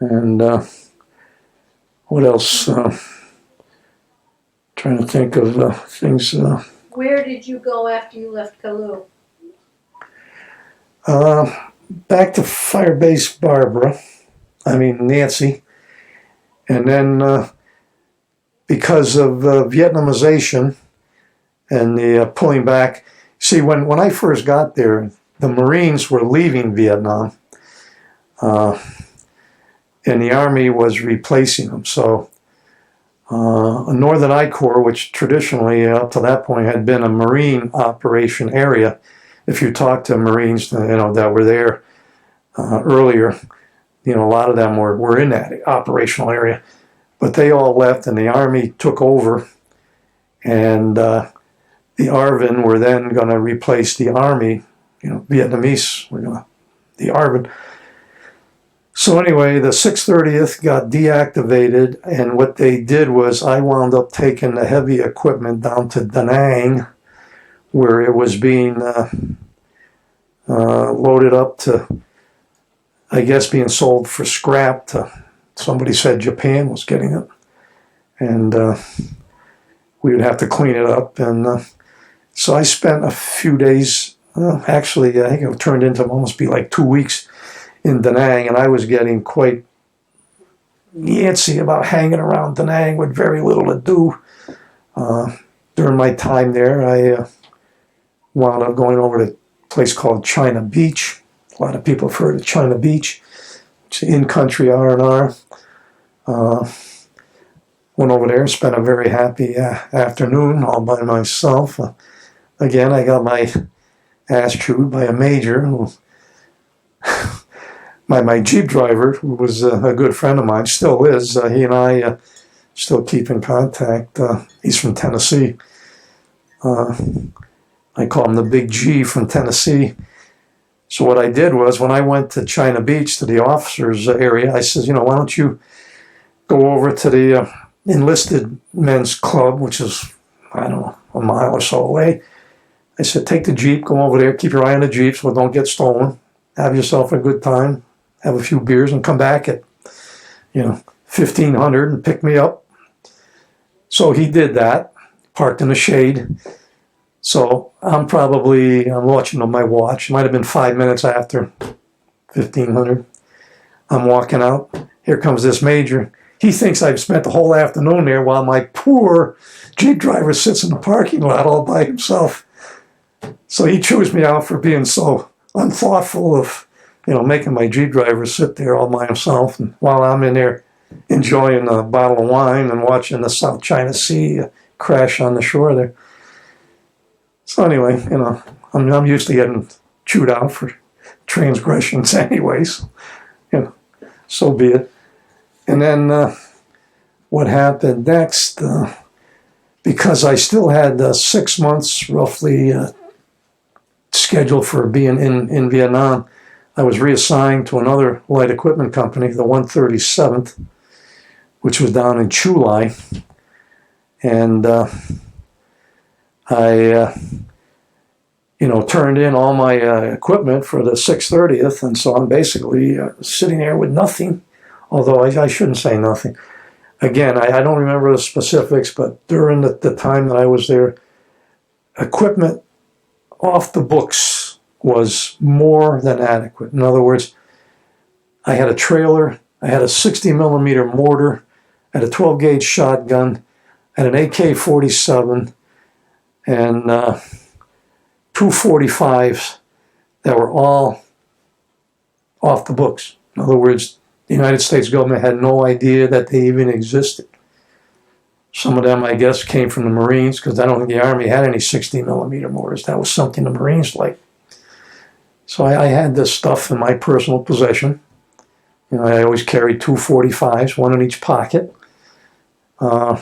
And what else? Trying to think of things. Where did you go after you left Kalu? Back to Firebase Nancy. And then because of Vietnamization and the pulling back, see, when I first got there, the Marines were leaving Vietnam, and the Army was replacing them. So Northern I Corps, which traditionally up to that point had been a Marine operation area, if you talk to Marines, that were there earlier, a lot of them were in that operational area. But they all left, and the Army took over, and the ARVN were then going to replace the Army. Vietnamese were going to the ARVN. So anyway, the 630th got deactivated, and what they did was I wound up taking the heavy equipment down to Da Nang, where it was being loaded up to, I guess, being sold for scrap to, somebody said Japan was getting it. And we would have to clean it up. And so I spent a few days, actually, I think it turned into almost be like 2 weeks in Da Nang, and I was getting quite antsy about hanging around Da Nang with very little to do. During my time there, I wound up going over to a place called China Beach. A lot of people have heard of China Beach. It's in-country R&R. Went over there and spent a very happy afternoon all by myself. Again, I got my ass chewed by a major who... My Jeep driver, who was a good friend of mine, still is. He and I still keep in contact. He's from Tennessee. I call him the Big G from Tennessee. So what I did was, when I went to China Beach, to the officers area, I said, why don't you go over to the enlisted men's club, which is, I don't know, a mile or so away. I said, take the Jeep, go over there, keep your eye on the Jeep so it don't get stolen. Have yourself a good time. Have a few beers and come back at, 1500 and pick me up. So he did that, parked in the shade. So I'm watching on my watch. It might have been 5 minutes after 1500. I'm walking out. Here comes this major. He thinks I've spent the whole afternoon there while my poor Jeep driver sits in the parking lot all by himself. So he chews me out for being so unthoughtful of making my Jeep driver sit there all by himself, and while I'm in there enjoying a bottle of wine and watching the South China Sea crash on the shore there. So anyway, I'm used to getting chewed out for transgressions anyways. So be it. And then what happened next, because I still had 6 months roughly scheduled for being in Vietnam, I was reassigned to another light equipment company, the 137th, which was down in Chu Lai. And I, turned in all my equipment for the 630th, and so I'm basically sitting there with nothing, although I shouldn't say nothing. Again, I don't remember the specifics, but during the time that I was there, equipment off the books was more than adequate. In other words, I had a trailer, I had a 60 millimeter mortar, I had a 12 gauge shotgun, I had an AK-47, and 245s that were all off the books. In other words, the United States government had no idea that they even existed. Some of them, I guess, came from the Marines, because I don't think the Army had any 60 millimeter mortars. That was something the Marines liked. So I had this stuff in my personal possession. I always carried 245s, one in each pocket. I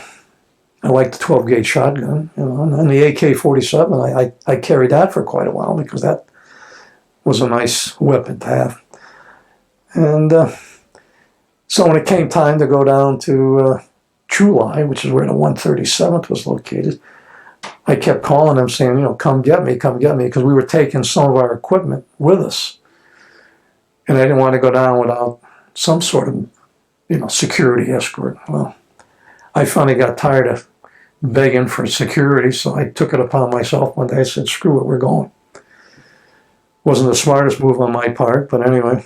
liked the 12 gauge shotgun, and the AK-47. I carried that for quite a while because that was a nice weapon to have. And so when it came time to go down to Chu Lai, which is where the 137th was located, I kept calling them saying, come get me, because we were taking some of our equipment with us. And I didn't want to go down without some sort of security escort. Well, I finally got tired of begging for security, so I took it upon myself one day. I said, screw it, we're going. Wasn't the smartest move on my part, but anyway,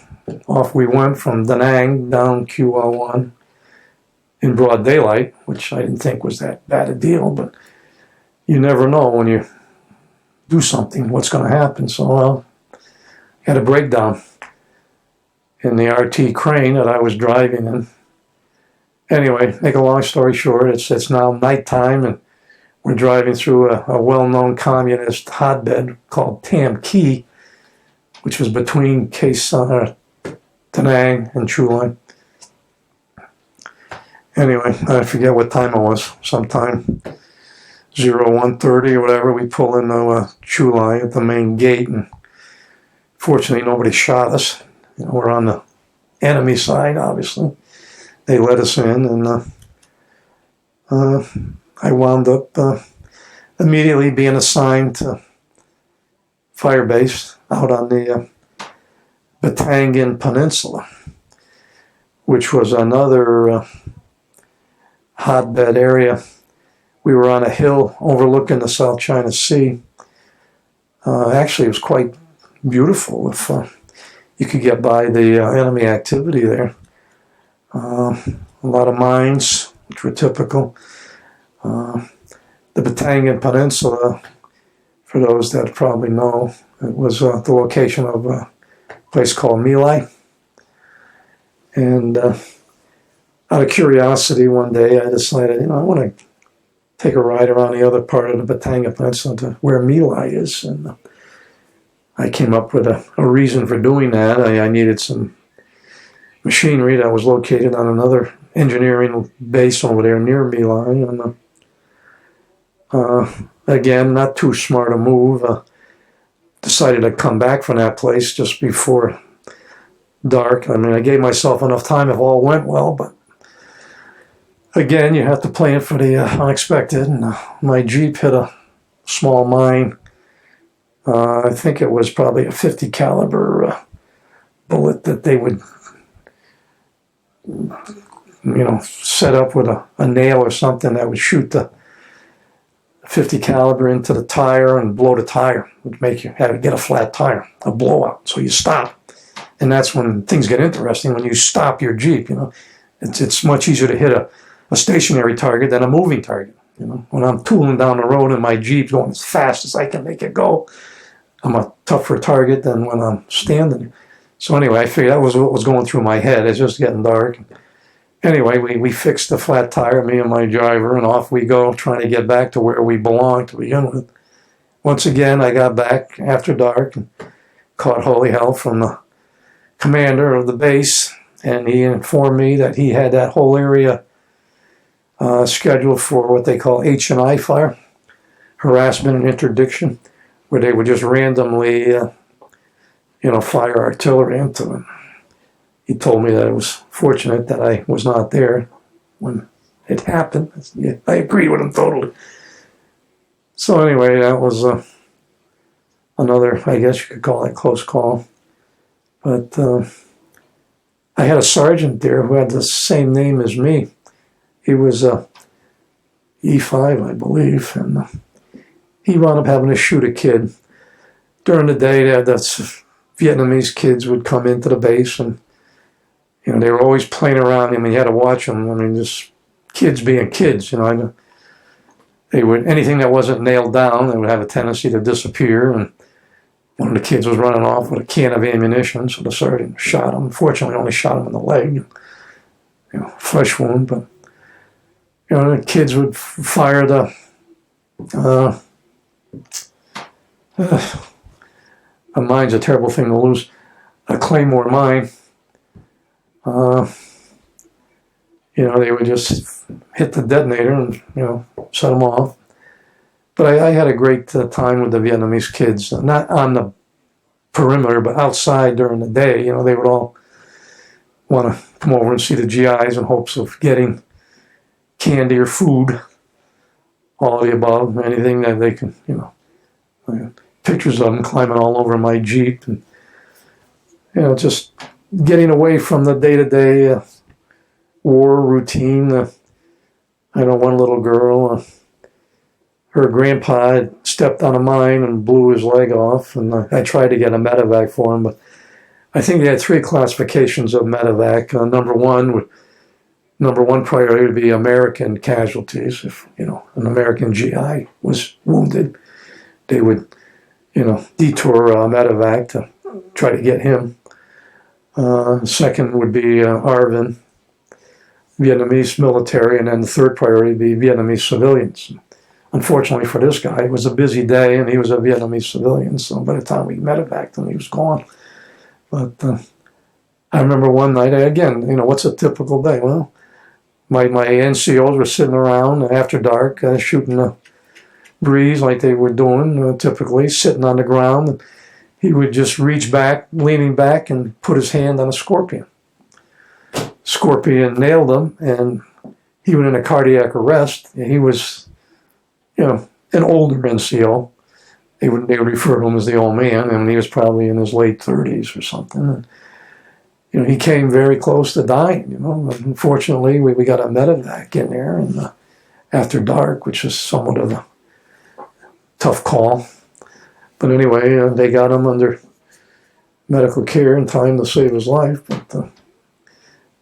off we went from Da Nang down QL1 in broad daylight, which I didn't think was that bad a deal, but you never know when you do something what's going to happen. So I had a breakdown in the RT crane that I was driving in. Anyway, make a long story short, it's now nighttime, and we're driving through a well-known communist hotbed called Tam Key, which was between Da Nang and Chulai. Anyway, I forget what time it was. Sometime 01:30 or whatever, we pull into Chulai at the main gate, and fortunately nobody shot us. We're on the enemy side, obviously. They let us in, and I wound up immediately being assigned to fire base out on the Batangan Peninsula, which was another hotbed area. We were on a hill overlooking the South China Sea. Actually, it was quite beautiful if you could get by the enemy activity there. A lot of mines, which were typical. The Batangan Peninsula, for those that probably know, it was the location of a place called My Lai. And out of curiosity, one day I decided, I want to take a ride around the other part of the Batangan Peninsula to where My Lai is. And I came up with a reason for doing that. I needed some machinery that was located on another engineering base over there near My Lai. And again, not too smart a move. Decided to come back from that place just before dark. I mean, I gave myself enough time if all went well, but again, you have to plan for the unexpected. And my Jeep hit a small mine. I think it was probably a 50 caliber bullet that they would set up with a nail or something that would shoot the 50 caliber into the tire and blow the tire, would make you have to get a flat tire, a blowout. So you stop, and that's when things get interesting. When you stop your Jeep, it's much easier to hit a stationary target than a moving target. When I'm tooling down the road in my Jeep going as fast as I can make it go, I'm a tougher target than when I'm standing. So anyway, I figured that was what was going through my head. It's just getting dark. Anyway, we fixed the flat tire, me and my driver, and off we go, trying to get back to where we belonged to begin with. Once again, I got back after dark and caught holy hell from the commander of the base, and he informed me that he had that whole area scheduled for what they call H&I fire, harassment and interdiction, where they would just randomly, fire artillery into them. He told me that it was fortunate that I was not there when it happened. Yeah, I agree with him totally. So anyway, that was another, I guess you could call it, close call. But I had a sergeant there who had the same name as me. He was E5, I believe, and he wound up having to shoot a kid. During the day, the Vietnamese kids would come into the base, and they were always playing around. I mean, you had to watch them. I mean, just kids being kids. They would, anything that wasn't nailed down, they would have a tendency to disappear. And one of the kids was running off with a can of ammunition, so the sergeant shot him. Unfortunately, only shot him in the leg, flesh wound. But the kids would fire the a mine's a terrible thing to lose. A Claymore mine. They would just hit the detonator and, set them off. But I had a great time with the Vietnamese kids, not on the perimeter, but outside during the day. They would all want to come over and see the GIs in hopes of getting candy or food, all of the above, anything that they can, pictures of them climbing all over my Jeep and, just getting away from the day-to-day war routine. I know one little girl, her grandpa had stepped on a mine and blew his leg off, and I tried to get a medevac for him, but I think they had three classifications of medevac. Number one priority would be American casualties. If an American GI was wounded, they would detour medevac to try to get him. Second would be ARVN, Vietnamese military, and then the third priority would be Vietnamese civilians. Unfortunately for this guy, it was a busy day, and he was a Vietnamese civilian, so by the time we medevaced him, he was gone. But I remember one night, again, what's a typical day? Well, my NCOs were sitting around after dark, shooting a breeze like they were doing, typically, sitting on the ground. And he would just reach back, leaning back, and put his hand on a scorpion. Scorpion nailed him, and he went into cardiac arrest. He was, an older NCO. They would refer to him as the old man, and he was probably in his late 30s or something. And, he came very close to dying. Unfortunately, we got a medevac in there, and after dark, which is somewhat of a tough call. But anyway, they got him under medical care in time to save his life. But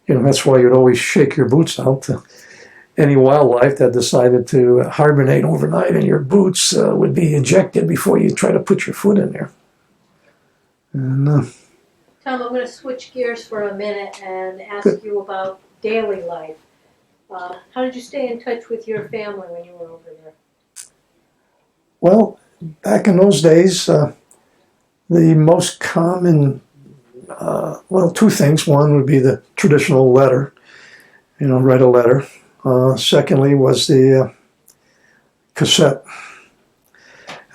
that's why you'd always shake your boots out to any wildlife that decided to hibernate overnight, and your boots would be ejected before you try to put your foot in there. And, Tom, I'm going to switch gears for a minute and ask you about daily life. How did you stay in touch with your family when you were over there? Well, back in those days, the most common, two things. One would be the traditional letter, write a letter. Secondly was the cassette.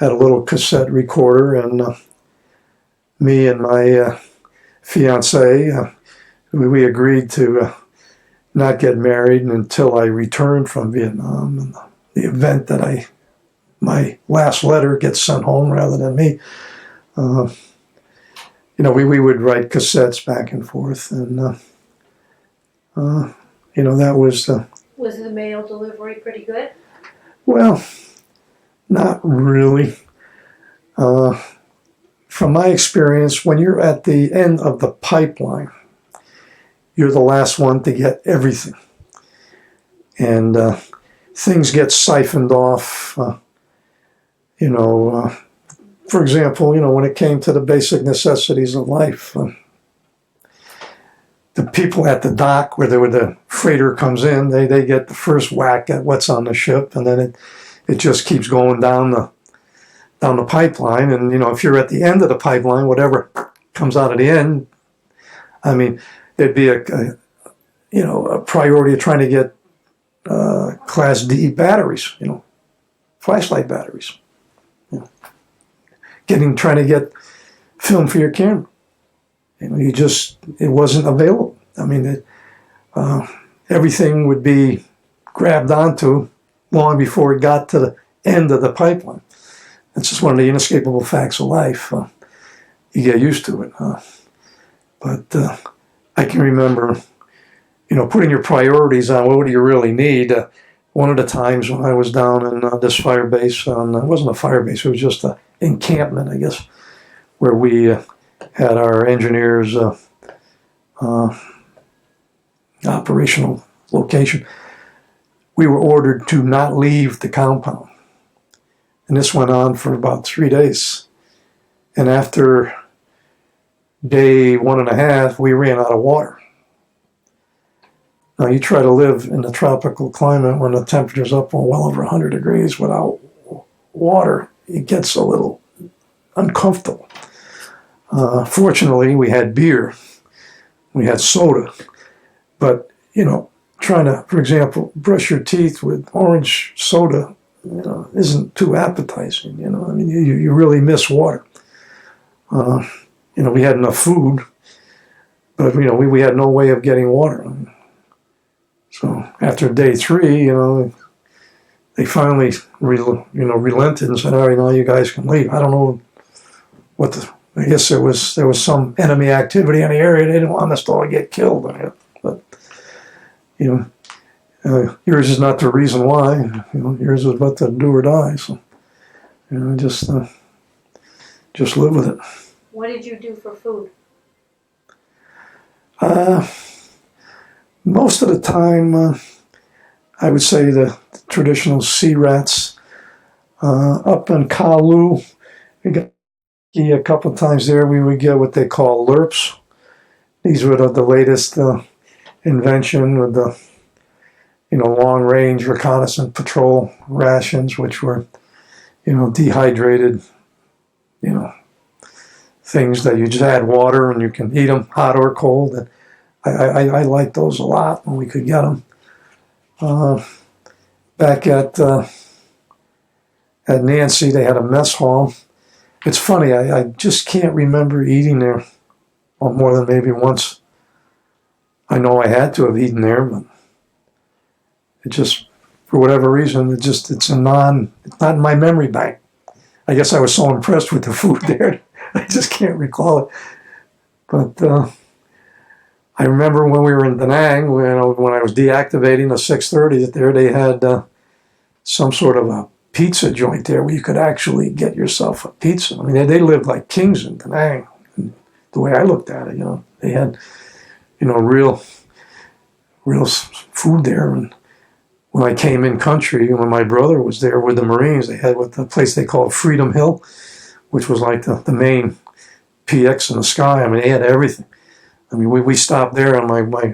Had a little cassette recorder, and me and my fiance, we agreed to not get married until I returned from Vietnam. And the event that my last letter gets sent home rather than me, we would write cassettes back and forth, and that was. Was the mail delivery pretty good? Well, not really. From my experience, when you're at the end of the pipeline, you're the last one to get everything. And things get siphoned off. For example, when it came to the basic necessities of life, the people at the dock where the freighter comes in, they get the first whack at what's on the ship, and then it just keeps going down the pipeline. And if you're at the end of the pipeline, whatever comes out of the end, I mean, it'd be a priority of trying to get Class D batteries, flashlight batteries, trying to get film for your camera. It wasn't available. I mean, everything would be grabbed onto long before it got to the end of the pipeline. It's just one of the inescapable facts of life. You get used to it. But I can remember, putting your priorities on what do you really need. One of the times when I was down in this fire base, it wasn't a fire base, it was just an encampment, I guess, where we had our engineers' operational location. We were ordered to not leave the compound. And this went on for about 3 days. And after day 1.5, we ran out of water. Now, you try to live in a tropical climate when the temperature's up well over 100 degrees without water, it gets a little uncomfortable. Fortunately, we had beer. We had soda. But, trying to, for example, brush your teeth with orange soda, isn't too appetizing, I mean, you really miss water. We had enough food, but, we had no way of getting water. So after day 3, they finally, relented and said, all right, now you guys can leave. I don't know I guess there was some enemy activity in the area. They didn't want us to all get killed. But you know, yours is not the reason why. You know, yours is about to do or die. So, you know, just live with it. What did you do for food? Most of the time, I would say the traditional sea rats. Up in Kalu, we got a couple of times there. We would get what they call lerps. These were the latest invention with the long-range reconnaissance patrol rations, which were dehydrated things that you just add water and you can eat them hot or cold. And I liked those a lot when we could get them. Back at Nancy, they had a mess hall. It's funny, I just can't remember eating there more than maybe once. I know I had to have eaten there, but it just, for whatever reason, it's not in my memory bank. I guess I was so impressed with the food there, I just can't recall it. But I remember when we were in Da Nang, when I was deactivating the 630 there, they had some sort of a pizza joint there where you could actually get yourself a pizza. I mean, they lived like kings in Da Nang. And the way I looked at it, they had, real food there. And when I came in country, when my brother was there with the Marines, they had the place they called Freedom Hill, which was like the main PX in the sky. I mean, they had everything. I mean, we stopped there on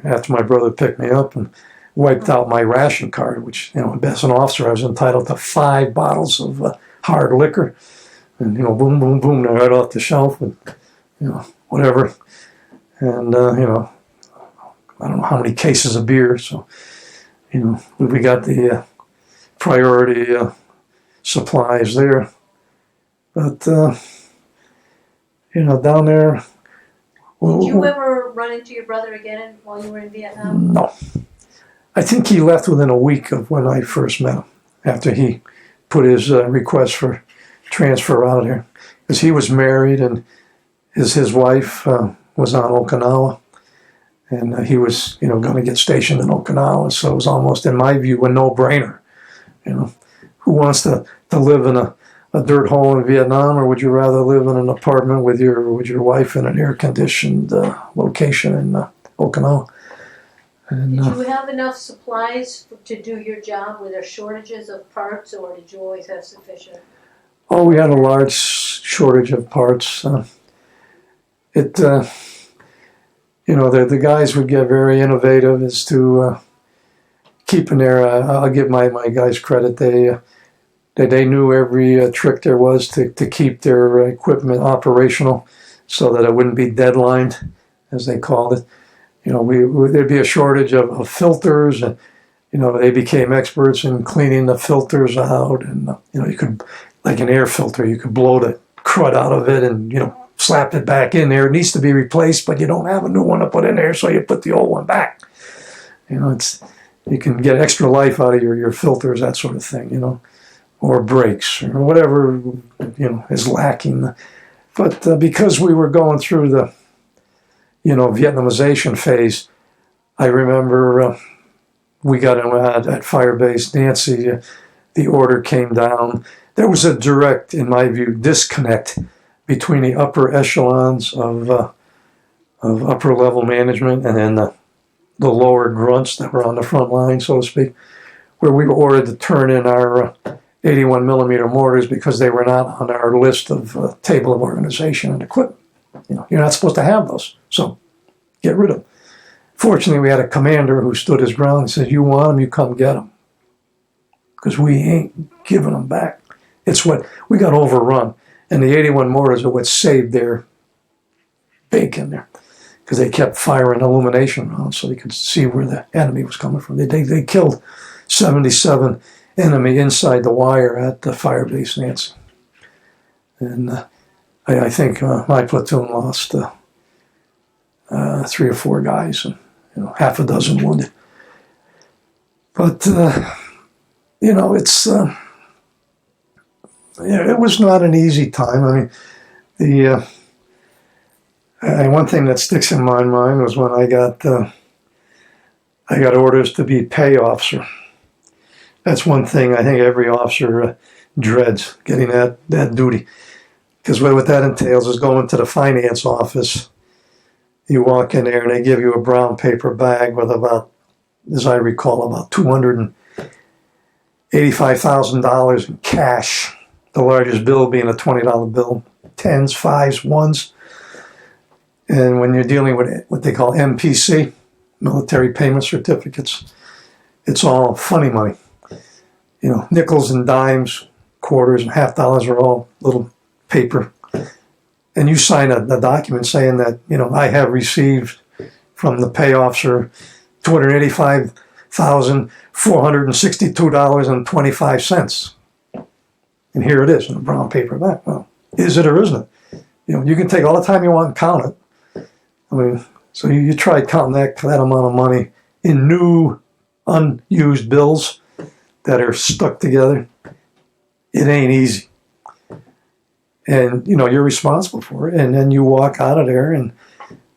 after my brother picked me up and wiped out my ration card, which, as an officer, I was entitled to 5 bottles of hard liquor. And, boom, boom, boom, they're right off the shelf and, whatever. And, I don't know how many cases of beer. So, we got the priority supplies there. But, down there. Did you ever run into your brother again while you were in Vietnam? No. I think he left within a week of when I first met him, after he put his request for transfer out here. Because he was married and his wife was on Okinawa. And he was, going to get stationed in Okinawa. So it was almost, in my view, a no-brainer. Who wants to live in a dirt hole in Vietnam, or would you rather live in an apartment with your wife in an air-conditioned location in Okinawa? And, did you have enough supplies to do your job? Were there shortages of parts, or did you always have sufficient? Oh, we had a large shortage of parts. The guys would get very innovative as to keeping their. I'll give my guys credit. They knew every trick there was to keep their equipment operational, so that it wouldn't be deadlined, as they called it. There'd be a shortage of filters, and they became experts in cleaning the filters out. And you could, like an air filter, you could blow the crud out of it and slap it back in there. It needs to be replaced, but you don't have a new one to put in there, so you put the old one back. You can get extra life out of your filters, that sort of thing. Or brakes, or whatever is lacking. But because we were going through the Vietnamization phase, I remember we got in at Firebase Nancy. The order came down. There was a direct, in my view, disconnect between the upper echelons of upper level management and then the lower grunts that were on the front line, so to speak, where we were ordered to turn in our 81 millimeter mortars because they were not on our list of table of organization and equipment. You're not supposed to have those, so get rid of them. Fortunately, we had a commander who stood his ground and said, "You want them, you come get them, because we ain't giving them back." It's what we got overrun, and the 81 mortars are what saved their bacon there, because they kept firing illumination rounds so they could see where the enemy was coming from. They killed 77 enemy inside the wire at the Firebase Nancy. And I think my platoon lost 3 or 4 guys and half a dozen wounded. But it's it was not an easy time. I mean, one thing that sticks in my mind was when I I got orders to be pay officer. That's one thing I think every officer dreads, getting that duty. Because what that entails is going to the finance office. You walk in there and they give you a brown paper bag with about, as I recall, about $285,000 in cash. The largest bill being a $20 bill, tens, fives, ones. And when you're dealing with what they call MPC, military payment certificates, it's all funny money. You know, nickels and dimes, quarters and half dollars are all little paper. And you sign a document saying that, you know, I have received from the pay officer $285,462.25. And here it is in a brown paper bag. Well, is it or isn't it? You know, you can take all the time you want and count it. I mean, so you try counting that amount of money in new, unused bills that are stuck together. It ain't easy. And, you know, you're responsible for it. And then you walk out of there, and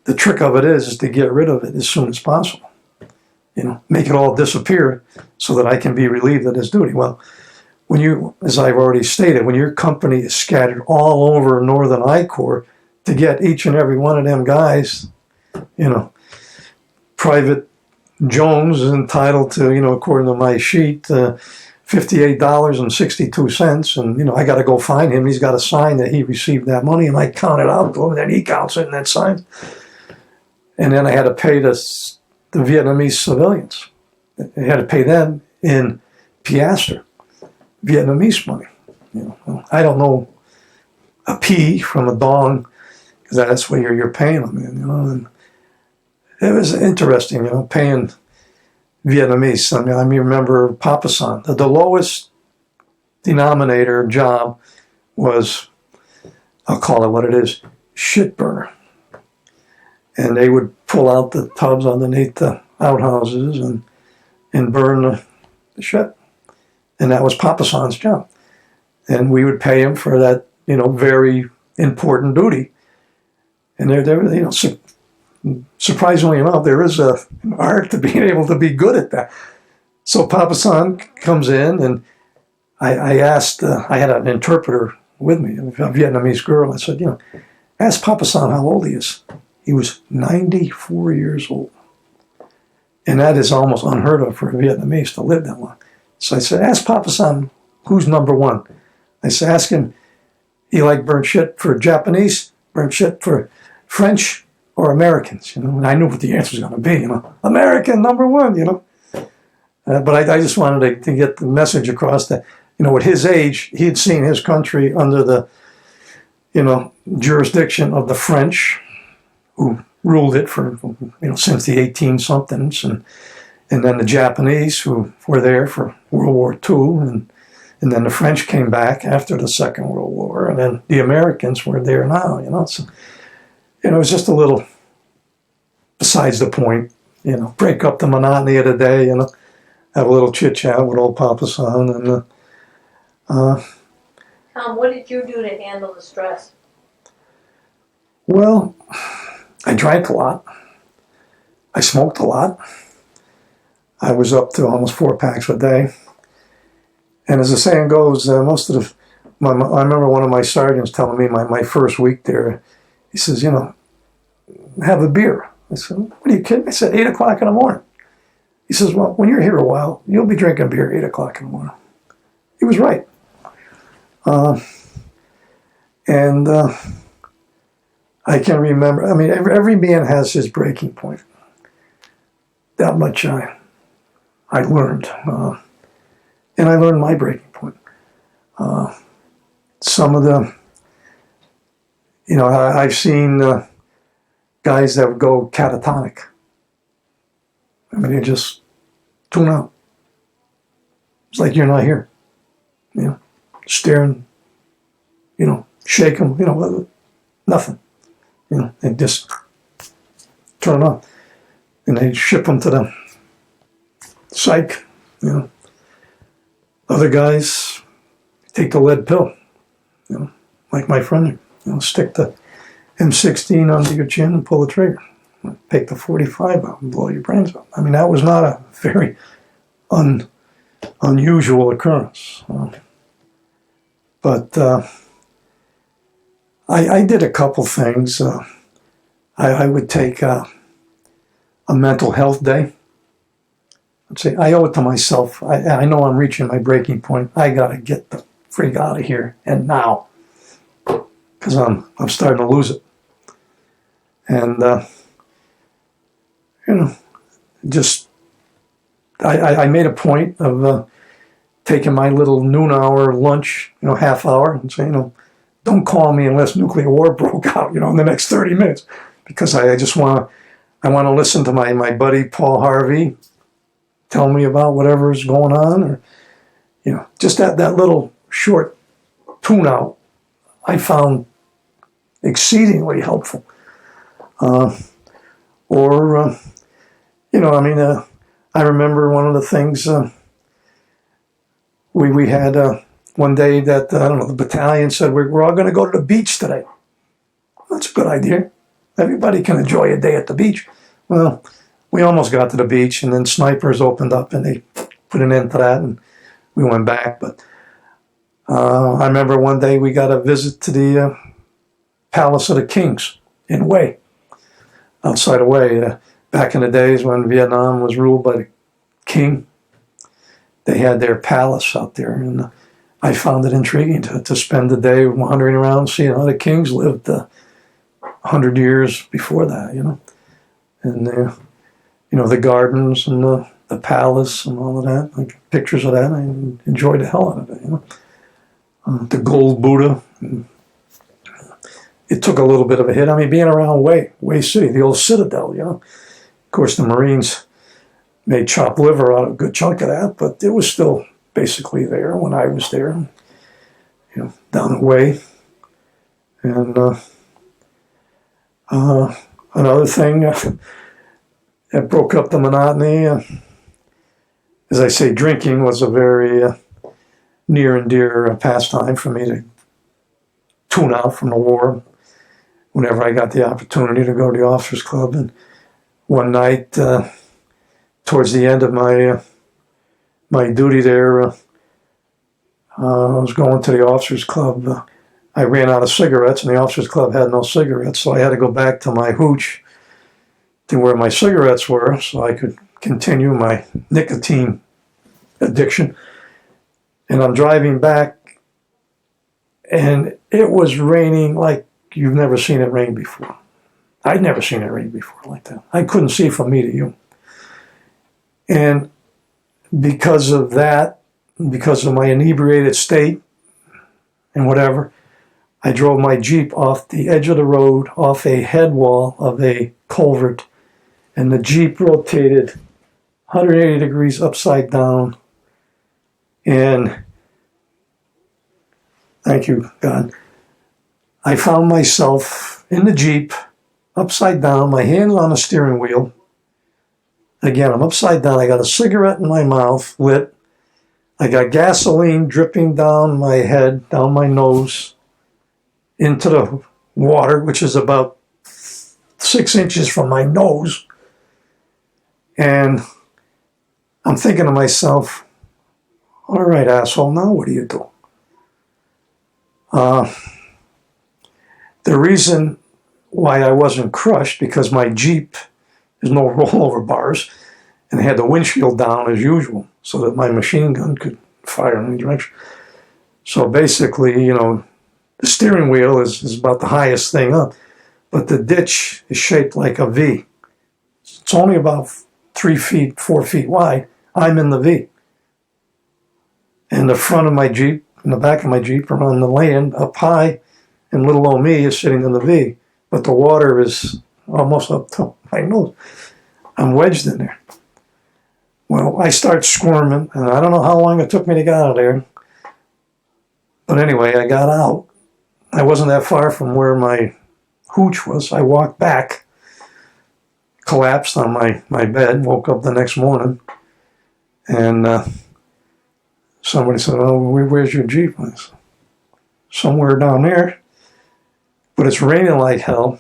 the trick of it is to get rid of it as soon as possible. You know, make it all disappear so that I can be relieved of this duty. Well, when you, as I've already stated, when your company is scattered all over Northern I-Corps, to get each and every one of them guys, you know, Private Jones is entitled to, you know, according to my sheet, $58.62, and, you know, I got to go find him. He's got to sign that he received that money, and I count it out, and then he counts it and then signs. And then I had to pay the Vietnamese civilians. I had to pay them in piastre, Vietnamese money. You know, I don't know a P from a dong, because that's what you're paying them in, you know. And it was interesting, you know, paying Vietnamese. I remember Papasan. The lowest denominator job was, I'll call it what it is, shit burner. And they would pull out the tubs underneath the outhouses and burn the shit. And that was Papasan's job. And we would pay him for that, you know, very important duty. And there, you know, surprisingly enough, there is an art to being able to be good at that. So Papasan comes in, and I asked, I had an interpreter with me, a Vietnamese girl. I said, you know, ask Papasan how old he is. He was 94 years old. And that is almost unheard of for a Vietnamese to live that long. So I said, ask Papasan who's number one. I said, ask him, he like burnt shit for Japanese, burnt shit for French, or Americans, you know. And I knew what the answer was going to be, you know. American, number one, you know. But I just wanted to get the message across that, you know, at his age, he had seen his country under the, you know, jurisdiction of the French, who ruled it for, you know, since the 18-somethings, and then the Japanese, who were there for World War II, and then the French came back after the Second World War, and then the Americans were there now, you know. So, you know, it was just a little besides the point, you know, break up the monotony of the day, you know, have a little chit-chat with old Papasan. And Tom, what did you do to handle the stress? Well, I drank a lot. I smoked a lot. I was up to almost 4 packs a day. And as the saying goes, most of I remember one of my sergeants telling me my first week there, he says, you know, have a beer. I said, what are you kidding? I said, 8 o'clock in the morning. He says, well, when you're here a while, you'll be drinking beer at 8 o'clock in the morning. He was right. I can remember, I mean, every man has his breaking point. That much I learned. And I learned my breaking point. Some of the, you know, I've seen guys that would go catatonic. I mean, they just tune out. It's like you're not here. You know, staring, you know, shake them, you know, nothing. You know, they just turn it on. And they ship them to the psych, you know. Other guys take the lead pill, you know, like my friend, you know, stick the M16 under your chin and pull the trigger. take the 45 out and blow your brains out. I mean, that was not a very unusual occurrence. But I did a couple things. I would take a mental health day. I'd say, I owe it to myself. I know I'm reaching my breaking point. I got to get the frig out of here, and now. Because I'm starting to lose it. And, just, I made a point of taking my little noon hour lunch, half hour, and saying, don't call me unless nuclear war broke out, in the next 30 minutes. Because I just want to listen to my buddy Paul Harvey tell me about whatever's going on, or, just that little short tune out I found exceedingly helpful. I remember one of the things we had one day that, the battalion said, we're all going to go to the beach today. That's a good idea. Everybody can enjoy a day at the beach. Well, we almost got to the beach, and then snipers opened up, and they put an end to that, and we went back. But I remember one day we got a visit to the Palace of the Kings in Hue, outside of Hue. Back in the days when Vietnam was ruled by the king, they had their palace out there, and I found it intriguing to spend the day wandering around, seeing how the kings lived 100 years before that, and the gardens and the palace and all of that, like pictures of that. I enjoyed the hell out of it, the gold Buddha. It took a little bit of a hit. I mean, being around Hue City, the old citadel, Of course, the Marines made chopped liver out of a good chunk of that, but it was still basically there when I was there, down the way. And another thing that broke up the monotony, as I say, drinking was a very near and dear pastime for me to tune out from the war whenever I got the opportunity to go to the officers club. And one night, towards the end of my duty there, I was going to the officers club. I ran out of cigarettes, and the officers club had no cigarettes, so I had to go back to my hooch to where my cigarettes were so I could continue my nicotine addiction. And I'm driving back, and it was raining like you've never seen it rain before. I'd never seen it rain before like that. I couldn't see from me to you. And because of that, because of my inebriated state and whatever, I drove my Jeep off the edge of the road, off a head wall of a culvert, and the Jeep rotated 180 degrees upside down. And thank you, God. I found myself in the Jeep, upside down, my hands on the steering wheel. Again, I'm upside down. I got a cigarette in my mouth, lit. I got gasoline dripping down my head, down my nose, into the water, which is about 6 inches from my nose. And I'm thinking to myself, all right, asshole, now what do you do? The reason why I wasn't crushed, because my Jeep, there's no rollover bars, and I had the windshield down as usual so that my machine gun could fire in any direction. So basically, the steering wheel is about the highest thing up, but the ditch is shaped like a V. It's only about 3 feet, 4 feet wide. I'm in the V. And the front of my Jeep and the back of my Jeep are on the land up high, and little old me is sitting in the V. But the water is almost up to my nose. I'm wedged in there. Well, I start squirming, and I don't know how long it took me to get out of there. But anyway, I got out. I wasn't that far from where my hooch was. I walked back, collapsed on my bed, woke up the next morning, and somebody said, "Oh, where's your Jeep?" I said, "Somewhere down there." But it's raining like hell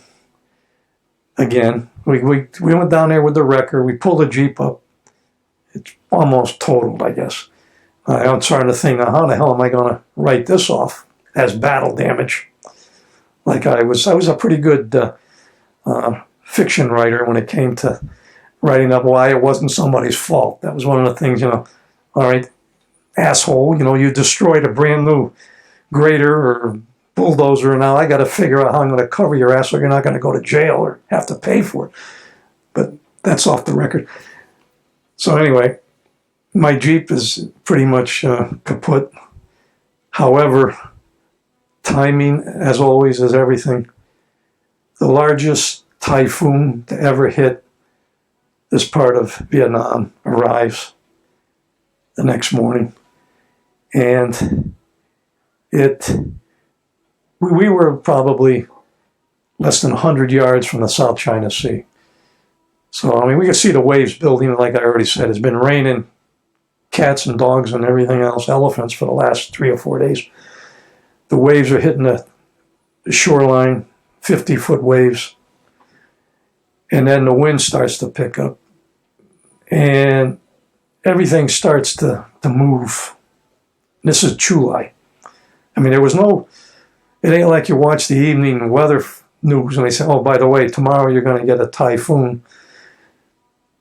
again. we went down there with the wrecker. We pulled the Jeep up. It's almost totaled, I guess. I'm starting to think, now, how the hell am I going to write this off as battle damage? Like I was a pretty good fiction writer when it came to writing up why it wasn't somebody's fault. That was one of the things, all right, asshole, you destroyed a brand new grader or bulldozer, and now I got to figure out how I'm going to cover your ass so you're not going to go to jail or have to pay for it. But that's off the record. So anyway, my Jeep is pretty much kaput. However, timing, as always, is everything. The largest typhoon to ever hit this part of Vietnam arrives the next morning. And we were probably less than 100 yards from the South China Sea. So, we could see the waves building, like I already said. It's been raining cats and dogs and everything else, elephants, for the last 3 or 4 days. The waves are hitting the shoreline, 50-foot waves. And then the wind starts to pick up. And everything starts to move. This is July. There was it ain't like you watch the evening weather news and they say, oh, by the way, tomorrow you're going to get a typhoon.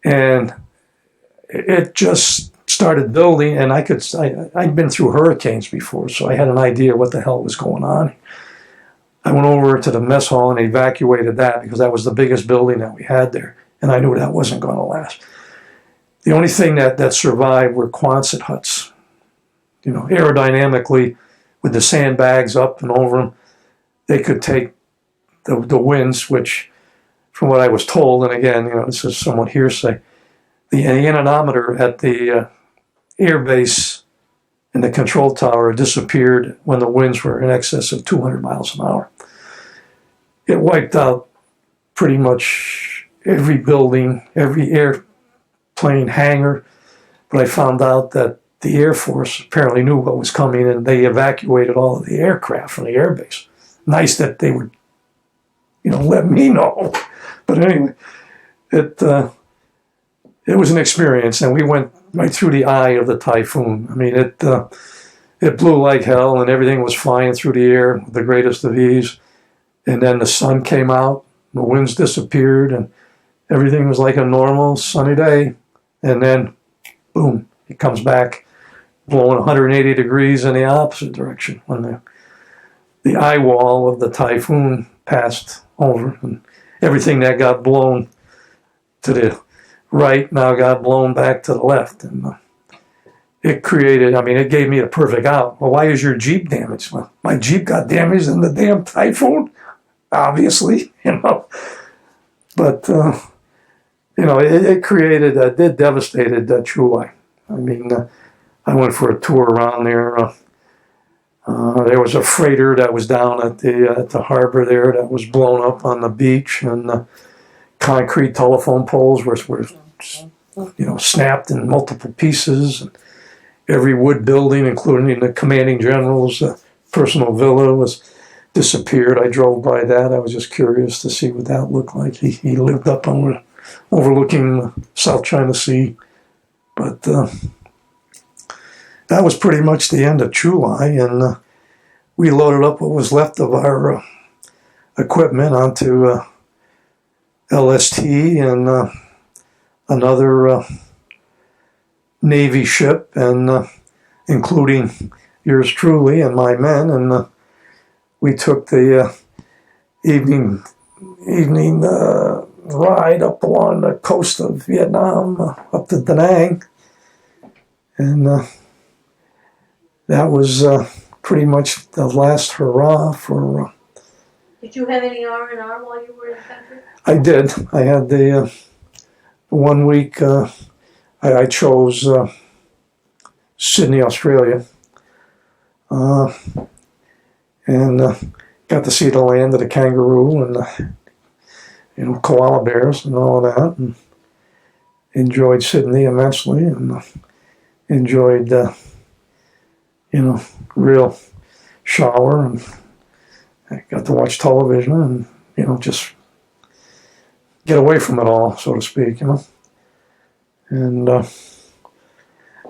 And it just started building, and I'd been through hurricanes before, so I had an idea what the hell was going on. I went over to the mess hall and evacuated that because that was the biggest building that we had there, and I knew that wasn't going to last. The only thing that survived were Quonset huts. Aerodynamically, with the sandbags up and over them, they could take the winds, which, from what I was told, and again, this is somewhat hearsay, the anemometer at the air base in the control tower disappeared when the winds were in excess of 200 miles an hour. It wiped out pretty much every building, every airplane hangar, but I found out that the Air Force apparently knew what was coming, and they evacuated all of the aircraft from the air base. Nice that they would, let me know. But anyway, it was an experience, and we went right through the eye of the typhoon. It blew like hell, and everything was flying through the air with the greatest of ease. And then the sun came out, the winds disappeared, and everything was like a normal sunny day. And then, boom, it comes back, blowing 180 degrees in the opposite direction when the eye wall of the typhoon passed over, and everything that got blown to the right now got blown back to the left. And it created, it gave me a perfect out. Well, why is your Jeep damaged? Well, my Jeep got damaged in the damn typhoon, obviously, But, it created, it devastated Chulai. I went for a tour around there. There was a freighter that was down at the harbor there that was blown up on the beach, and concrete telephone poles were snapped in multiple pieces. And every wood building, including the commanding general's personal villa, was disappeared. I drove by that. I was just curious to see what that looked like. He lived up overlooking the South China Sea. But that was pretty much the end of Chulai, and we loaded up what was left of our equipment onto LST and another Navy ship, and including yours truly and my men, and we took the evening ride up along the coast of Vietnam, up to Da Nang, and that was pretty much the last hurrah for. Did you have any R&R while you were in the country? I did. I had the 1 week. I chose Sydney, Australia, and got to see the land of the kangaroo and koala bears and all of that, and enjoyed Sydney immensely, and enjoyed real shower, and I got to watch television, and just get away from it all, so to speak, And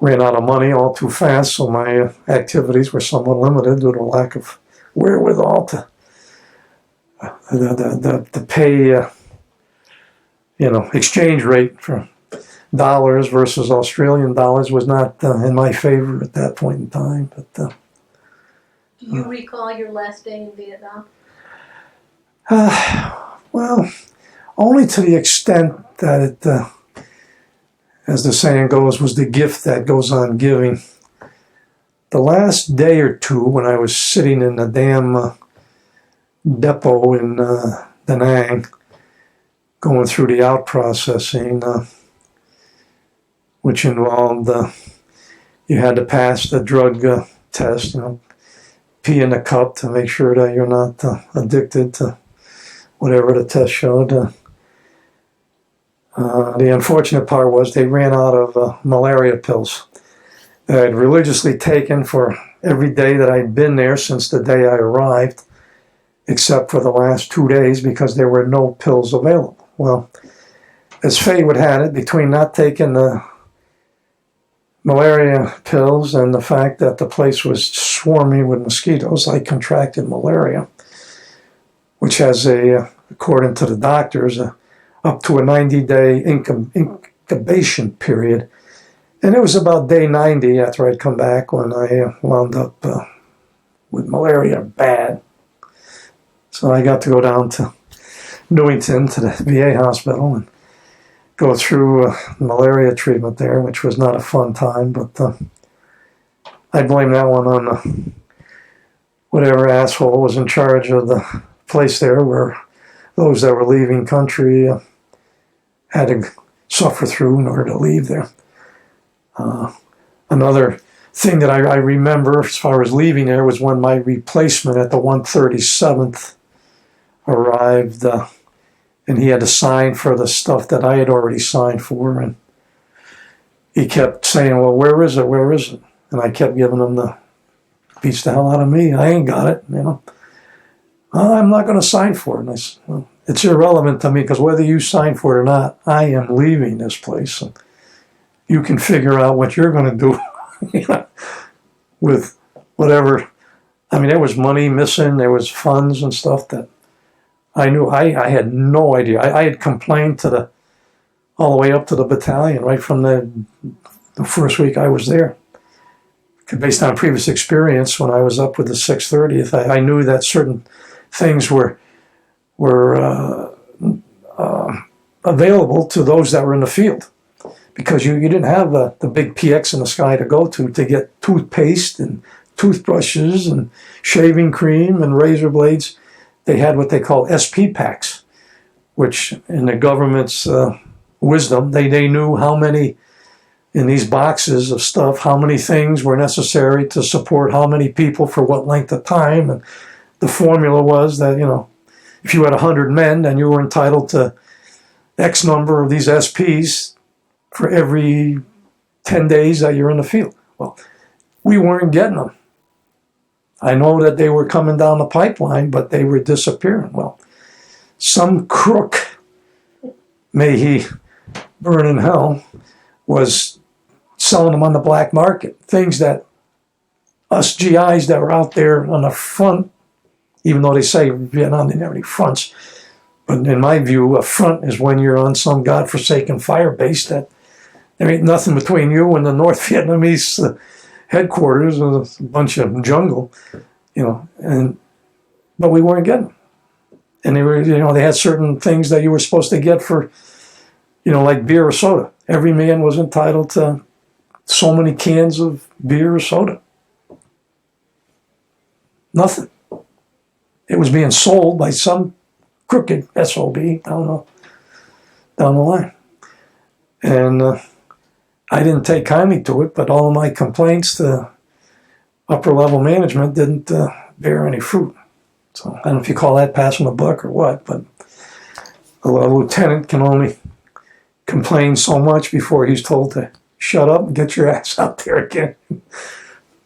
ran out of money all too fast, so my activities were somewhat limited due to lack of wherewithal to the pay, exchange rate for dollars versus Australian dollars was not in my favor at that point in time. But do you recall your last day in Vietnam? Well, only to the extent that it, as the saying goes, was the gift that goes on giving. The last day or two, when I was sitting in the damn depot in Da Nang, going through the out processing, which involved you had to pass the drug test, pee in the cup to make sure that you're not addicted to whatever the test showed. The unfortunate part was they ran out of malaria pills that I'd religiously taken for every day that I'd been there since the day I arrived, except for the last 2 days because there were no pills available. Well, as fate would have it, between not taking the malaria pills and the fact that the place was swarming with mosquitoes, I contracted malaria, which has according to the doctors, up to a 90-day incubation period. And it was about day 90 after I'd come back when I wound up with malaria bad. So I got to go down to Newington to the VA hospital and go through malaria treatment there, which was not a fun time, but I blame that one on whatever asshole was in charge of the place there where those that were leaving country had to suffer through in order to leave there. Another thing that I remember as far as leaving there was when my replacement at the 137th arrived, and he had to sign for the stuff that I had already signed for, and he kept saying, well, where is it? Where is it? And I kept giving him the beats the hell out of me. I ain't got it, I'm not going to sign for it. And I said, well, it's irrelevant to me because whether you sign for it or not, I am leaving this place. And you can figure out what you're going to do with whatever. I mean, there was money missing. There was funds and stuff that I knew. I had no idea. I had complained all the way up to the battalion right from the first week I was there. Based on previous experience, when I was up with the 630th, I knew that certain things were available to those that were in the field, because you didn't have the big PX in the sky to go to get toothpaste and toothbrushes and shaving cream and razor blades. They had what they call SP packs, which in the government's wisdom, they knew how many in these boxes of stuff, how many things were necessary to support how many people for what length of time. And the formula was that, if you had 100 men, then you were entitled to X number of these SPs for every 10 days that you're in the field. Well, we weren't getting them. I know that they were coming down the pipeline, but they were disappearing. Well, some crook, may he burn in hell, was selling them on the black market. Things that us GIs that were out there on the front, even though they say Vietnam didn't have any fronts, but in my view, a front is when you're on some godforsaken fire base that there ain't nothing between you and the North Vietnamese headquarters, and a bunch of jungle, but we weren't getting them. And they were, they had certain things that you were supposed to get for, like beer or soda. Every man was entitled to so many cans of beer or soda. Nothing. It was being sold by some crooked SOB, I don't know, down the line. And I didn't take kindly to it, but all of my complaints to upper level management didn't bear any fruit. So I don't know if you call that passing the buck or what, but a lieutenant can only complain so much before he's told to shut up and get your ass out there again.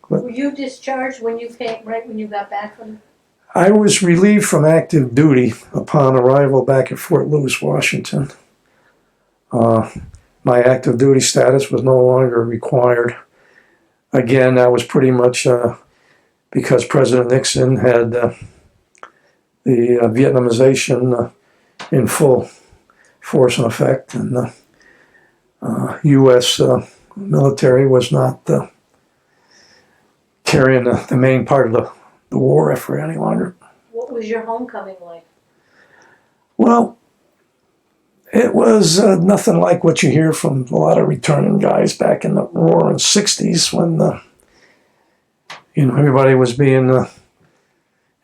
Were you discharged when you came, right when you got back from? I was relieved from active duty upon arrival back at Fort Lewis, Washington. My active duty status was no longer required. Again, that was pretty much because President Nixon had the Vietnamization in full force and effect, and the U.S. Military was not carrying the main part of the war effort any longer. What was your homecoming like? Well, it was nothing like what you hear from a lot of returning guys back in the roaring 60s when everybody was being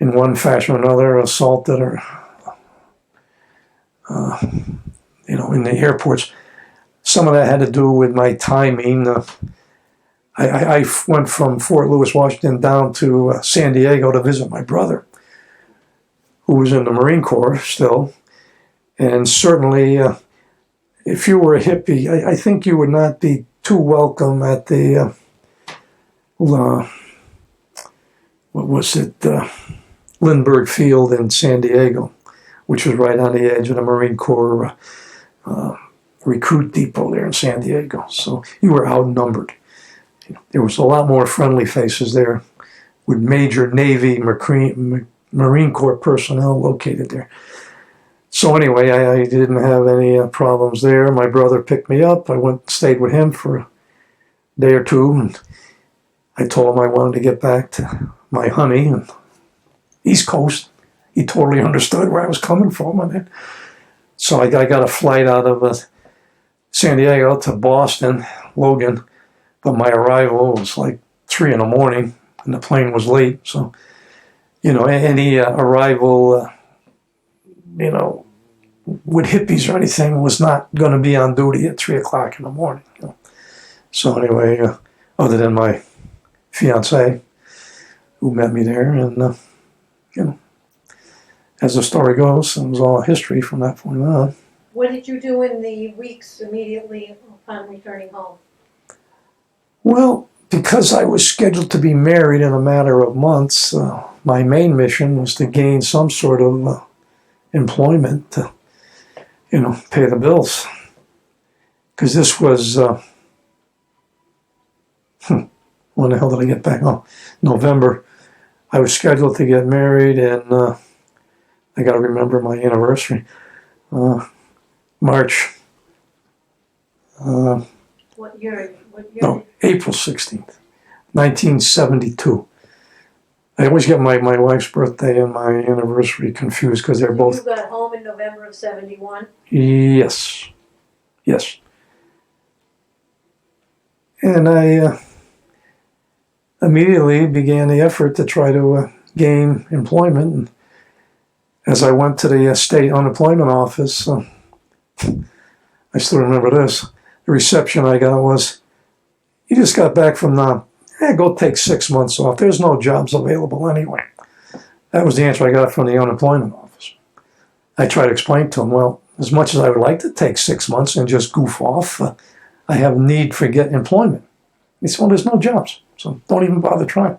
in one fashion or another assaulted or in the airports. Some of that had to do with my timing. I went from Fort Lewis, Washington down to San Diego to visit my brother, who was in the Marine Corps still. And certainly, if you were a hippie, I think you would not be too welcome at the, Lindbergh Field in San Diego, which was right on the edge of the Marine Corps recruit depot there in San Diego. So you were outnumbered. There was a lot more friendly faces there with major Navy, Marine Corps personnel located there. So anyway, I didn't have any problems there. My brother picked me up. I stayed with him for a day or two, and I told him I wanted to get back to my honey and East Coast. He totally understood where I was coming from. So I got a flight out of San Diego to Boston, Logan, but my arrival was like 3 a.m, and the plane was late. So, any arrival, with hippies or anything was not going to be on duty at 3 o'clock in the morning. So anyway, other than my fiance, who met me there, and as the story goes, it was all history from that point on. What did you do in the weeks immediately upon returning home? Well, because I was scheduled to be married in a matter of months, my main mission was to gain some sort of employment to, pay the bills. Because this was, when the hell did I get back? Oh, November. I was scheduled to get married, and I got to remember my anniversary. March. What year? No, April 16th, 1972. I always get my wife's birthday and my anniversary confused because they're both... You got home in November of 71? Yes. And I immediately began the effort to try to gain employment. And as I went to the state unemployment office, I still remember this, the reception I got was, "You just got back from go take 6 months off. There's no jobs available anyway." That was the answer I got from the unemployment office. I tried to explain to him, well, as much as I would like to take 6 months and just goof off, I have need for getting employment. He said, well, there's no jobs, so don't even bother trying.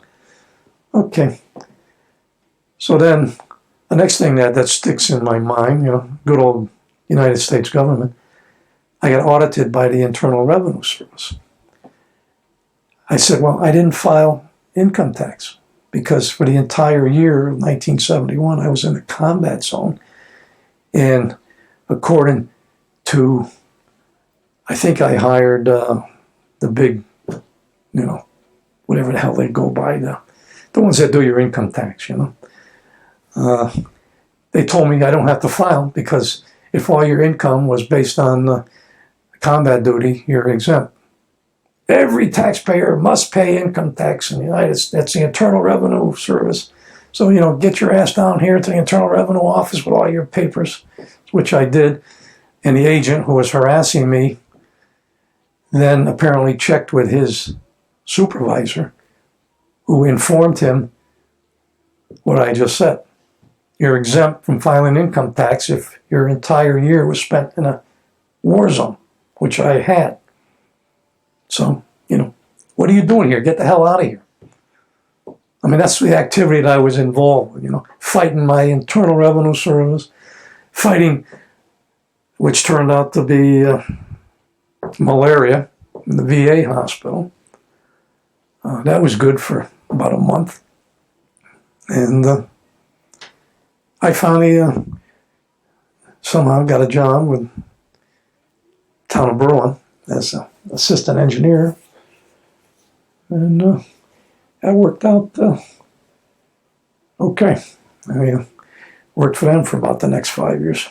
Okay. So then the next thing that sticks in my mind, good old United States government, I got audited by the Internal Revenue Service. I said, well, I didn't file income tax because for the entire year of 1971, I was in a combat zone. And according to, I think I hired the big, whatever the hell they go by, the ones that do your income tax, They told me I don't have to file because if all your income was based on combat duty, you're exempt. Every taxpayer must pay income tax in the United States. That's the Internal Revenue Service. So, get your ass down here to the Internal Revenue Office with all your papers, which I did. And the agent who was harassing me then apparently checked with his supervisor, who informed him what I just said. You're exempt from filing income tax if your entire year was spent in a war zone, which I had. So, what are you doing here? Get the hell out of here. I mean, that's the activity that I was involved with, fighting my Internal Revenue Service, fighting, which turned out to be malaria in the VA hospital. That was good for about a month. And I finally somehow got a job with Town of Berlin as an assistant engineer. And that worked out okay. I worked for them for about the next 5 years.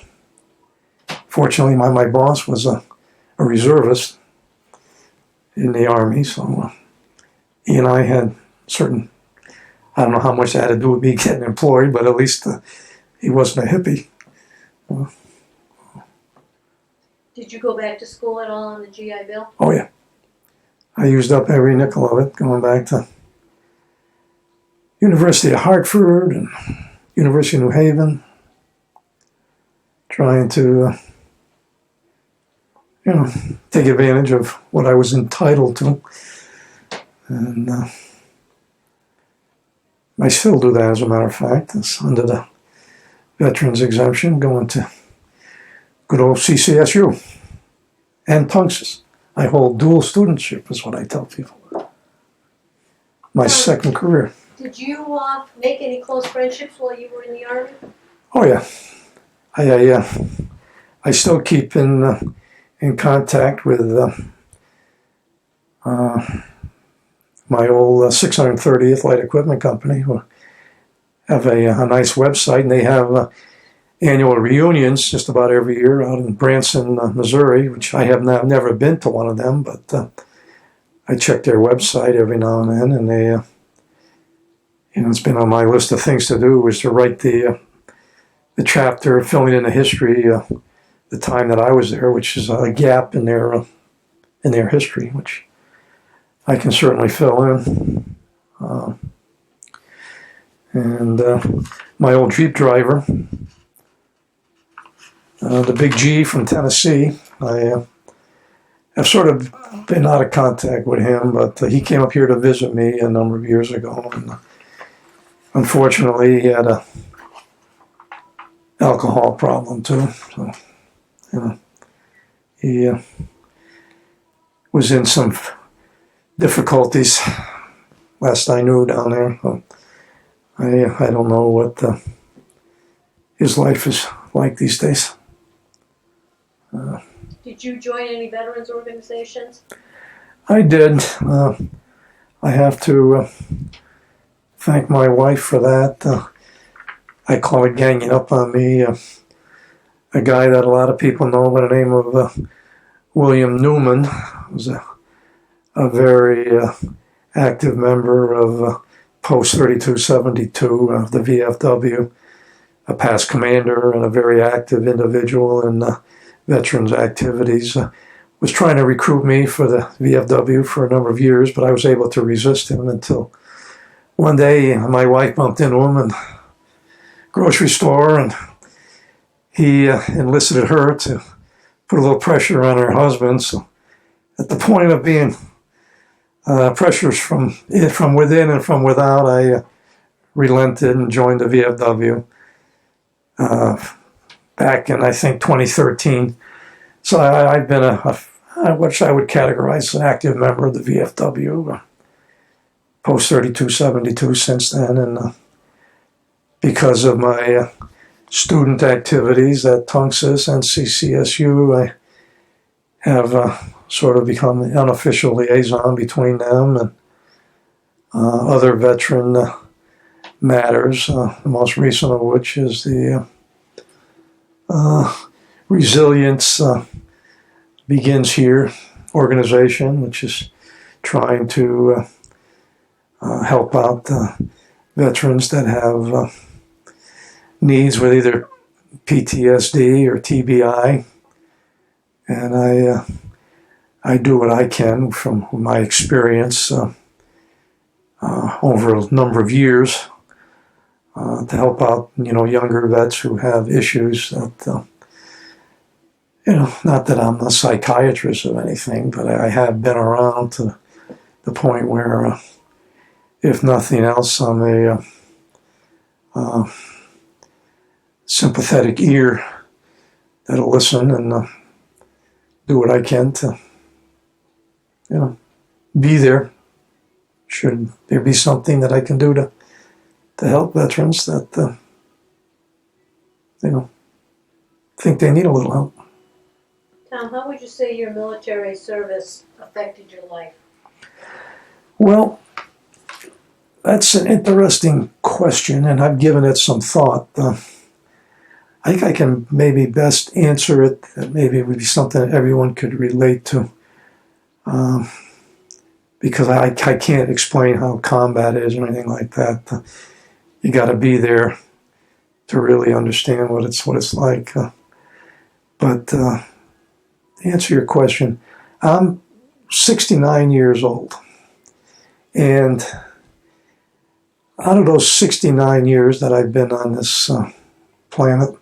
Fortunately, my boss was a reservist in the Army, so he and I had certain, I don't know how much that had to do with me getting employed, but at least he wasn't a hippie. Did you go back to school at all on the GI Bill? Oh, yeah. I used up every nickel of it, going back to University of Hartford and University of New Haven, trying to, take advantage of what I was entitled to. And I still do that, as a matter of fact. It's under the Veterans Exemption, going to good old CCSU and Tunxus. I hold dual studentship, is what I tell people. My second career. Did you make any close friendships while you were in the Army? Oh, yeah. I still keep in contact with my old 630th Light Equipment Company, who have a nice website, and they have annual reunions just about every year out in Branson, Missouri, which I have never been to one of them, but I check their website every now and then, and they, it's been on my list of things to do, was to write the chapter filling in the history, the time that I was there, which is a gap in their history, which I can certainly fill in. And my old Jeep driver, the Big G from Tennessee, I have sort of been out of contact with him, but he came up here to visit me a number of years ago. And unfortunately, he had a alcohol problem too. So, he was in some difficulties last I knew down there. So I don't know what his life is like these days. Did you join any veterans organizations? I did. I have to thank my wife for that. I call it ganging up on me. A guy that a lot of people know by the name of William Newman was a very active member of Post 3272 of the VFW, a past commander and a very active individual in veterans activities. Was trying to recruit me for the VFW for a number of years, but I was able to resist him until one day my wife bumped into him in the grocery store, and he enlisted her to put a little pressure on her husband. So at the point of being pressures from within and from without, I relented and joined the VFW back in, I think, 2013. So I've been which I would categorize as an active member of the VFW, Post 3272 since then, and because of my student activities at Tunxus and CCSU, I have sort of become the unofficial liaison between them and other veteran matters, the most recent of which is the Resilience Begins Here organization, which is trying to help out veterans that have needs with either PTSD or TBI. And I do what I can from my experience over a number of years to help out, younger vets who have issues that, not that I'm a psychiatrist or anything, but I have been around to the point where if nothing else, I'm a sympathetic ear that'll listen and do what I can to, be there. Should there be something that I can do to help veterans that, think they need a little help? Tom, how would you say your military service affected your life? Well, that's an interesting question, and I've given it some thought. I think I can maybe best answer it. Maybe it would be something that everyone could relate to, because I can't explain how combat is or anything like that. You got to be there to really understand what it's like. But to answer your question, I'm 69 years old, and out of those 69 years that I've been on this planet,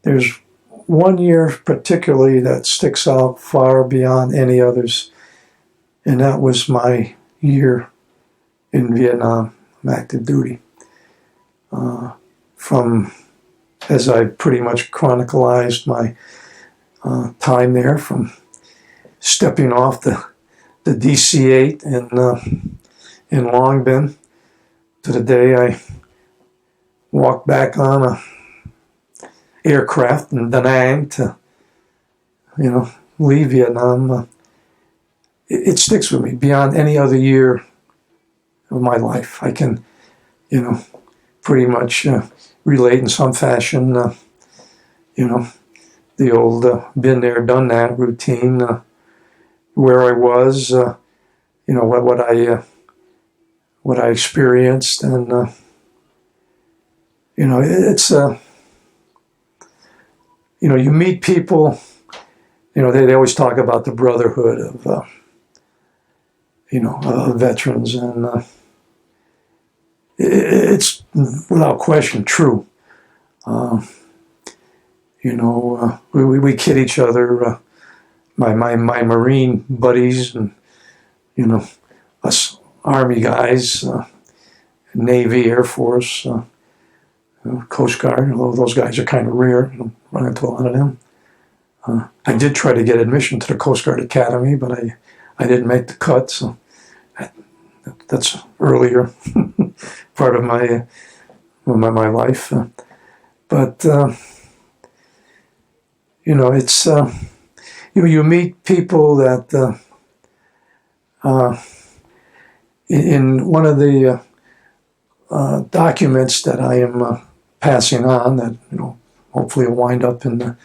there's one year particularly that sticks out far beyond any others, and that was my year in Vietnam, active duty. From, as I pretty much chronicalized my time there, from stepping off the DC-8 in Long Binh to the day I walked back on a aircraft in Da Nang to, leave Vietnam. It sticks with me beyond any other year of my life. I can, pretty much relate in some fashion, the old been there, done that routine, where I was, what I experienced, and it's you meet people, they always talk about the brotherhood of veterans, and it's without question true. We kid each other, my Marine buddies, and us Army guys, Navy, Air Force, Coast Guard. Although those guys are kind of rare, run into a lot of them. I did try to get admission to the Coast Guard Academy, but I didn't make the cut. So that's earlier part of my life. But it's you meet people that in one of the documents that I am passing on, that hopefully will wind up in the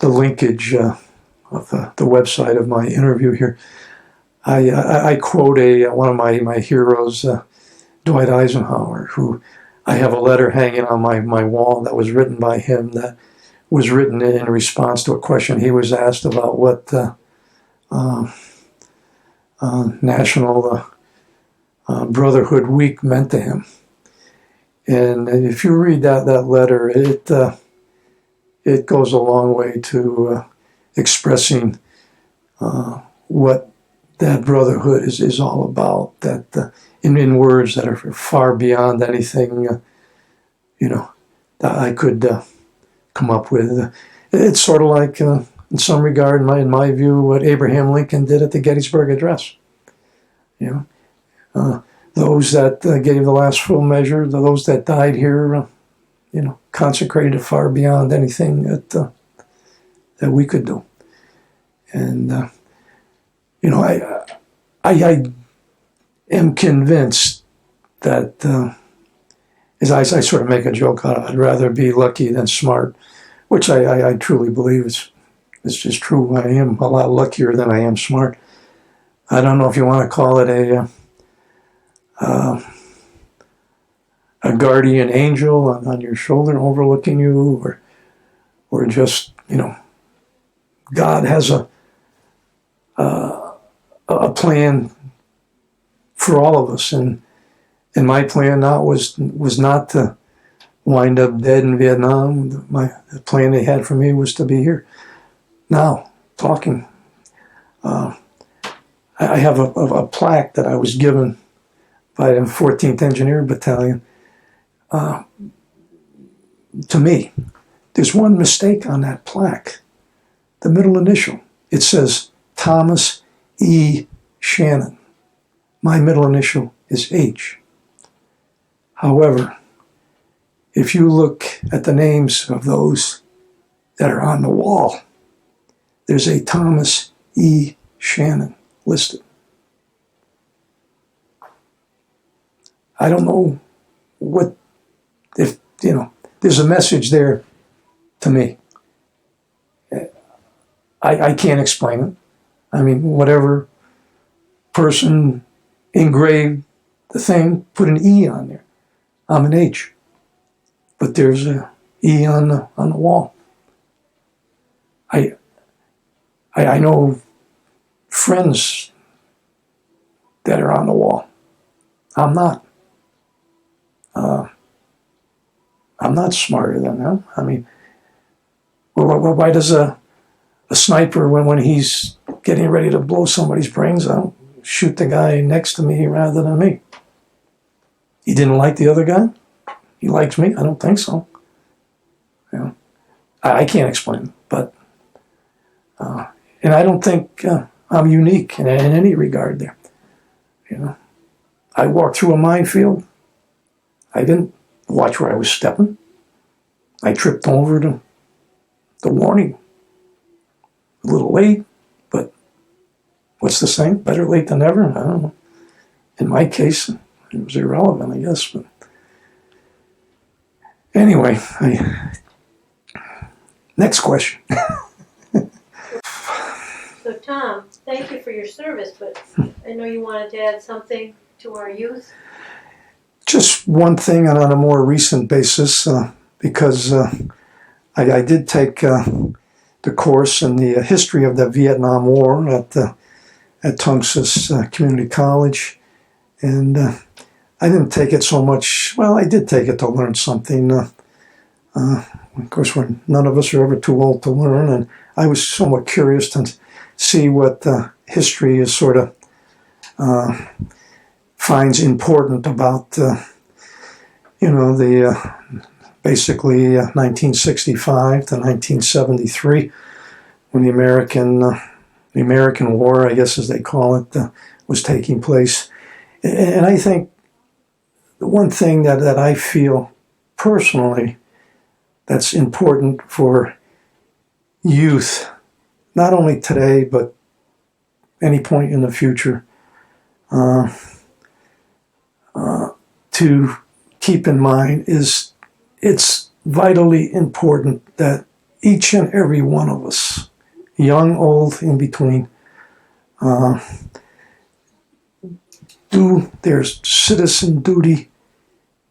linkage of the website of my interview here. I quote one of my heroes, Dwight Eisenhower, who I have a letter hanging on my wall that was written by him, that was written in response to a question he was asked about what National Brotherhood Week meant to him. And if you read that letter, it goes a long way to expressing what that brotherhood is all about. That in words that are far beyond anything that I could come up with. It's sort of like, in some regard, in my view, what Abraham Lincoln did at the Gettysburg Address. Those that gave the last full measure, those that died here, consecrated far beyond anything that we could do. And I am convinced that, as I sort of make a joke out of it, I'd rather be lucky than smart, which I truly believe is just true. I am a lot luckier than I am smart. I don't know if you want to call it a guardian angel on your shoulder overlooking you, or just, God has a plan for all of us, and my plan now was not to wind up dead in Vietnam. The plan they had for me was to be here now talking. I have a plaque that I was given by the 14th Engineer Battalion. To me, there's one mistake on that plaque. The middle initial. It says Thomas E. Shannon. My middle initial is H. However, if you look at the names of those that are on the wall, there's a Thomas E. Shannon listed. I don't know if there's a message there to me. I can't explain it. I mean, whatever person engraved the thing, put an E on there. I'm an H. But there's a E on the wall. I know friends that are on the wall. I'm not. I'm not smarter than them. I mean, why does a sniper, when he's getting ready to blow somebody's brains out, shoot the guy next to me rather than me? He didn't like the other guy? He likes me? I don't think so. I can't explain it, but and I don't think I'm unique in any regard there. I walked through a minefield. I didn't watch where I was stepping. I tripped over the warning. A little late, but what's the saying? Better late than never? I don't know. In my case, it was irrelevant, I guess. But anyway, next question. So Tom, thank you for your service, but I know you wanted to add something to our youth. Just one thing on a more recent basis, because I did take the course in the history of the Vietnam War at Tungsas Community College, and I didn't take it so much. Well, I did take it to learn something. Of course, none of us are ever too old to learn, and I was somewhat curious to see what history is sort of finds important about, basically 1965 to 1973, when the American War, I guess as they call it, was taking place. And I think the one thing that I feel personally that's important for youth, not only today, but any point in the future, to keep in mind is it's vitally important that each and every one of us, young, old, in between, do their citizen duty,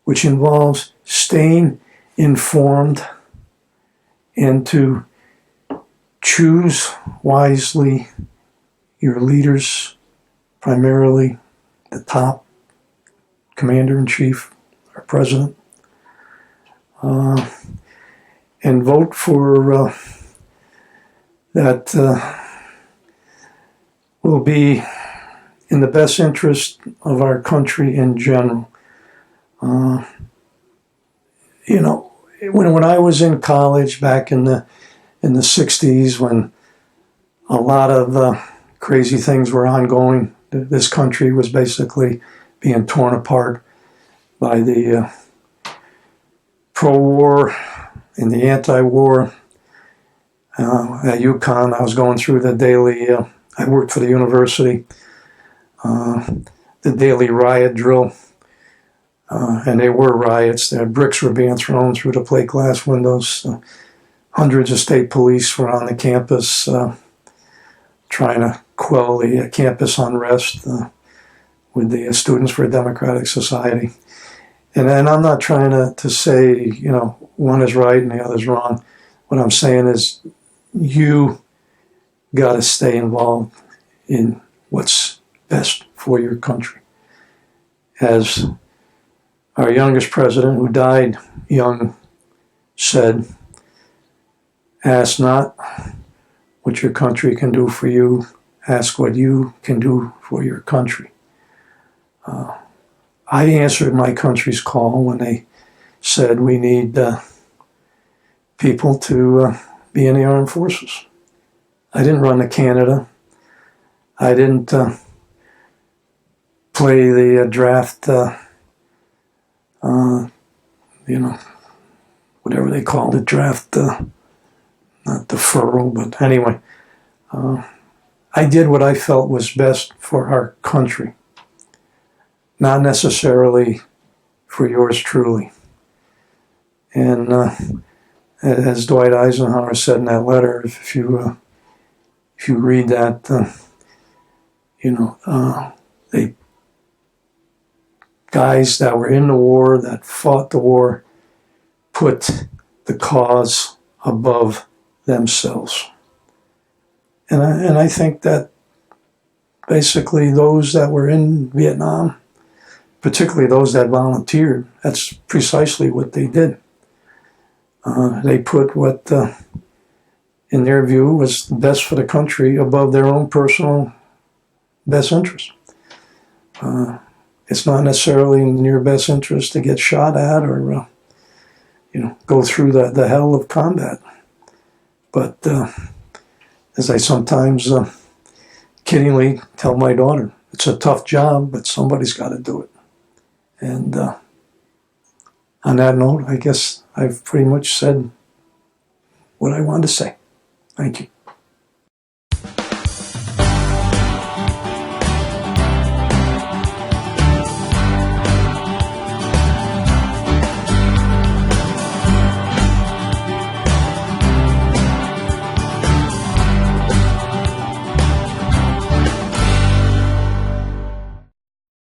which involves staying informed and to choose wisely your leaders, primarily the top commander-in-chief, our president, and vote for that will be in the best interest of our country in general. When I was in college back in the 60s, when a lot of crazy things were ongoing, this country was basically being torn apart by the pro-war and the anti-war. At UConn, I was going through the daily, I worked for the university, the daily riot drill. And they were riots. Bricks were being thrown through the plate glass windows. Hundreds of state police were on the campus trying to quell the campus unrest with the Students for a Democratic Society. And I'm not trying to say, one is right and the other's wrong. What I'm saying is you got to stay involved in what's best for your country. As our youngest president, who died young, said, "Ask not what your country can do for you, ask what you can do for your country." I answered my country's call when they said we need people to be in the armed forces. I didn't run to Canada. I didn't play the draft, whatever they called it, draft, not deferral, but anyway. I did what I felt was best for our country, not necessarily for yours truly. And as Dwight Eisenhower said in that letter, if you read that, they guys that were in the war, that fought the war, put the cause above themselves. And I think that basically those that were in Vietnam, particularly those that volunteered, that's precisely what they did. They put what, in their view, was the best for the country above their own personal best interest. It's not necessarily in your best interest to get shot at or, go through the hell of combat. But as I sometimes kiddingly tell my daughter, it's a tough job, but somebody's got to do it. And on that note, I guess I've pretty much said what I wanted to say. Thank you.